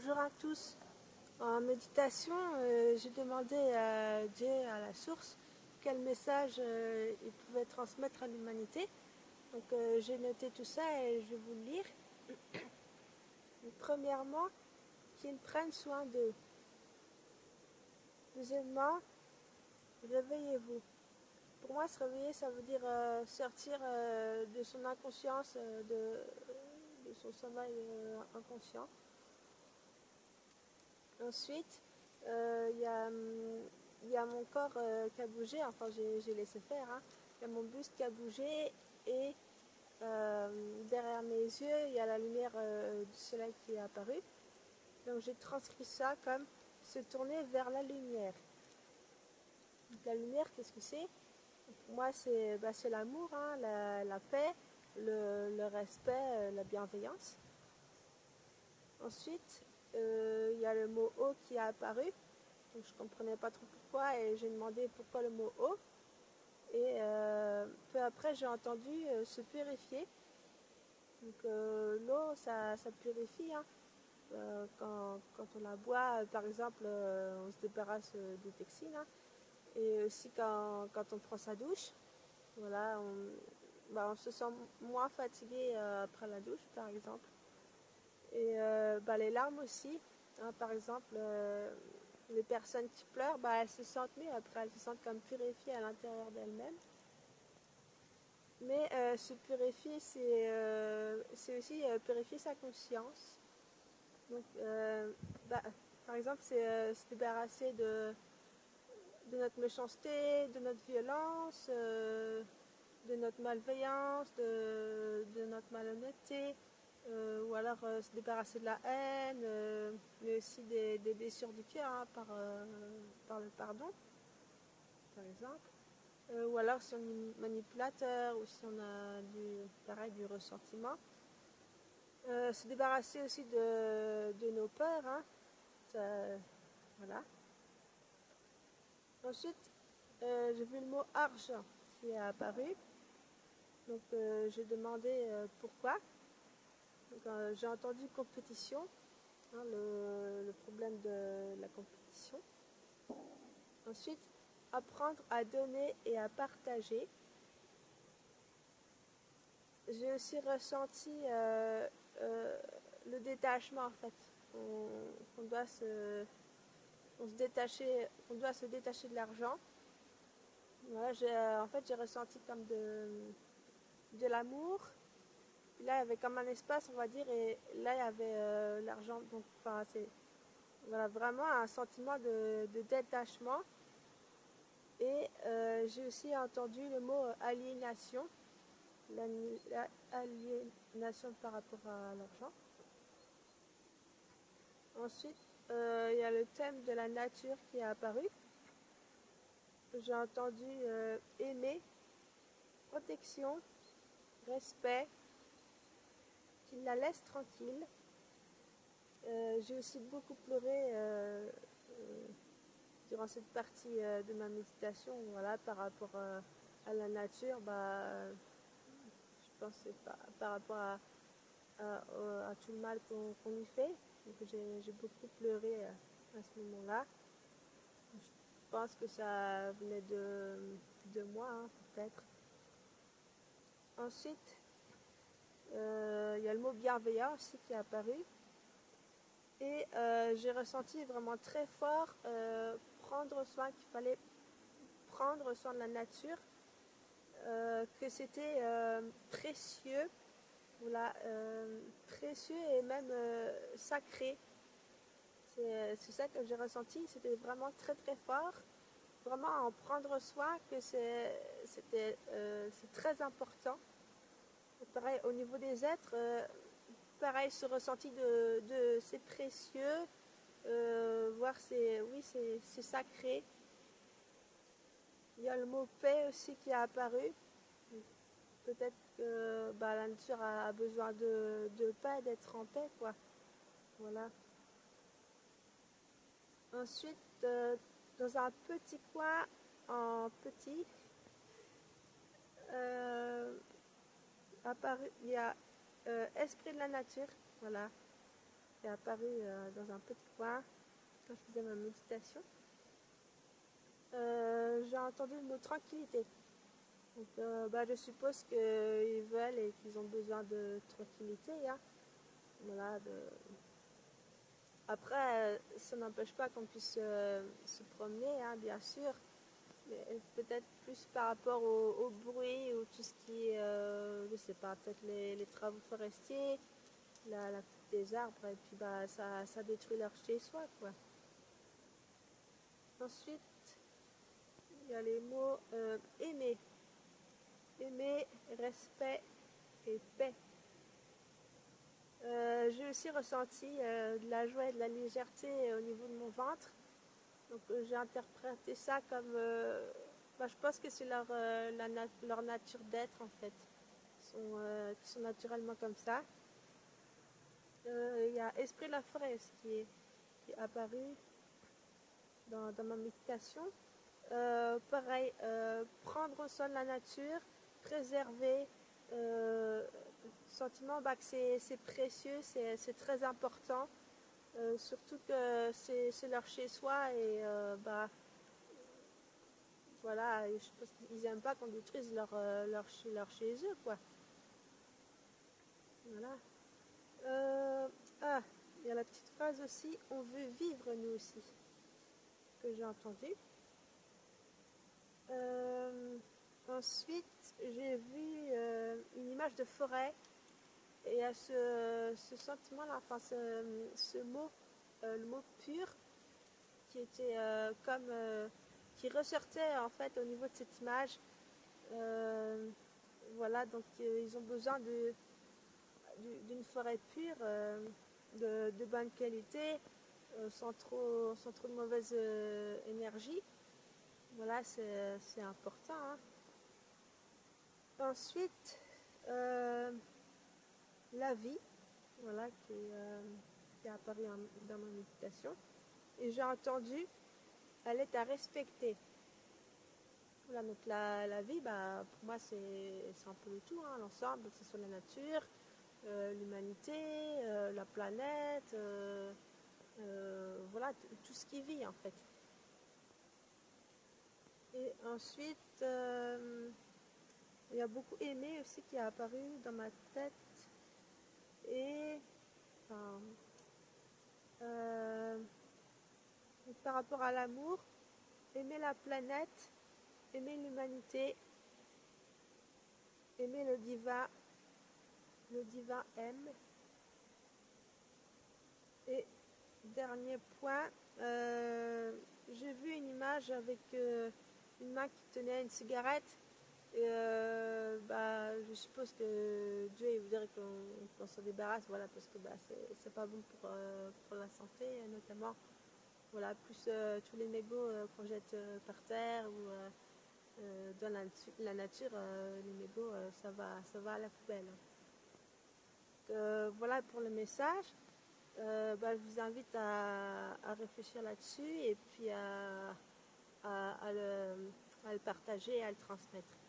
Bonjour à tous. En méditation, j'ai demandé à Dieu, à la source, quel message il pouvait transmettre à l'humanité. Donc j'ai noté tout ça et je vais vous le lire. Premièrement, qu'ils prennent soin d'eux. Deuxièmement, réveillez-vous. Pour moi, se réveiller, ça veut dire sortir de son inconscience, de son sommeil inconscient. Ensuite, il y a mon corps qui a bougé, enfin j'ai laissé faire. Il y a mon buste qui a bougé et derrière mes yeux, il y a la lumière du soleil qui est apparue. Donc j'ai transcrit ça comme se tourner vers la lumière. Donc, la lumière, qu'est-ce que c'est? Pour moi, c'est l'amour, la paix, le respect, la bienveillance. Ensuite, il y a le mot eau qui est apparu. Donc, je ne comprenais pas trop pourquoi et j'ai demandé pourquoi le mot eau. Et peu après, j'ai entendu se purifier. Donc l'eau, ça purifie. Quand on la boit, par exemple, on se débarrasse des toxines. Et aussi quand on prend sa douche, voilà, on se sent moins fatigué après la douche, par exemple. Et les larmes aussi. Par exemple, les personnes qui pleurent, elles se sentent mieux après, elles se sentent comme purifiées à l'intérieur d'elles-mêmes. Mais se purifier, c'est aussi purifier sa conscience. Donc, par exemple, c'est se débarrasser de notre méchanceté, de notre violence, de notre malveillance, de notre malhonnêteté, ou alors se débarrasser de la haine, mais aussi des blessures du cœur par le pardon, par exemple. Ou alors si on est manipulateur ou si on a du ressentiment. Se débarrasser aussi de nos peurs. Voilà. Ensuite, j'ai vu le mot argent qui est apparu. Donc j'ai demandé pourquoi. J'ai entendu compétition, le problème de la compétition. Ensuite, apprendre à donner et à partager. J'ai aussi ressenti le détachement en fait. On doit se détacher de l'argent. Voilà, en fait j'ai ressenti comme de l'amour. Là il y avait comme un espace on va dire et là il y avait l'argent. Donc c'est voilà, vraiment un sentiment de détachement. Et j'ai aussi entendu le mot aliénation. L'aliénation par rapport à l'argent. Ensuite, il y a le thème de la nature qui est apparu. J'ai entendu aimer, protection, respect, qu'il la laisse tranquille. J'ai aussi beaucoup pleuré durant cette partie de ma méditation, voilà, par rapport à la nature. Je pense que c'est par rapport à tout le mal qu'on y fait. Donc j'ai beaucoup pleuré à ce moment-là. Je pense que ça venait de moi, peut-être. Ensuite, il y a le mot bienveillant aussi qui est apparu. Et j'ai ressenti vraiment très fort qu'il fallait prendre soin de la nature, que c'était précieux. Voilà, précieux et même sacré. C'est ça que j'ai ressenti, c'était vraiment très très fort. Vraiment en prendre soin, que c'est très important. Et pareil, au niveau des êtres, pareil, ce ressenti de c'est précieux, voir c'est sacré. Il y a le mot paix aussi qui est apparu. Peut-être que la nature a besoin de paix, d'être en paix, quoi. Voilà. Ensuite, dans un petit coin en petit, apparu, il y a esprit de la nature. Voilà. qui est apparu dans un petit coin quand je faisais ma méditation. J'ai entendu le mot tranquillité. Donc, je suppose qu'ils veulent et qu'ils ont besoin de tranquillité. Hein. Voilà, Après, ça n'empêche pas qu'on puisse se promener, hein, bien sûr. Mais peut-être plus par rapport au bruit ou tout ce qui est, je sais pas, peut-être les travaux forestiers, la coupe des arbres, et puis ça détruit leur chez-soi, quoi. Ensuite, il y a les mots aimer. Aimer, respect et paix. J'ai aussi ressenti de la joie et de la légèreté au niveau de mon ventre. Donc j'ai interprété ça comme... je pense que c'est leur nature d'être en fait. Qui sont naturellement comme ça. Il y a Esprit de la forêt qui est apparu dans ma méditation. Pareil, prendre soin de la nature, préserver, sentiment que c'est précieux, c'est très important, surtout que c'est leur chez-soi et voilà, et je pense qu'ils n'aiment pas qu'on détruise leur chez eux, quoi. Voilà. Il y a la petite phrase aussi, on veut vivre nous aussi, que j'ai entendu. Ensuite, j'ai vu une image de forêt et il y a ce sentiment-là, enfin ce mot, le mot pur, qui était qui ressortait en fait au niveau de cette image. Voilà, donc ils ont besoin d'une forêt pure, de bonne qualité, sans trop de mauvaise énergie. Voilà, c'est important. Hein. Ensuite, la vie, voilà, qui est apparue dans ma méditation. Et j'ai entendu, elle est à respecter. Voilà, donc la vie, pour moi, c'est un peu le tout, hein, l'ensemble, que ce soit la nature, l'humanité, la planète, voilà, tout ce qui vit, en fait. Et ensuite, il y a beaucoup aimé aussi qui est apparu dans ma tête. Et par rapport à l'amour, aimer la planète, aimer l'humanité, aimer le divin aime. Et dernier point, j'ai vu une image avec une main qui tenait une cigarette. Et je suppose que Dieu voudrait qu'on s'en débarrasse, voilà, parce que c'est pas bon pour la santé, notamment. Voilà, plus tous les mégots qu'on jette par terre ou dans la nature, les mégots, ça va à la poubelle. Voilà pour le message. Je vous invite à réfléchir là-dessus et puis à le partager et à le transmettre.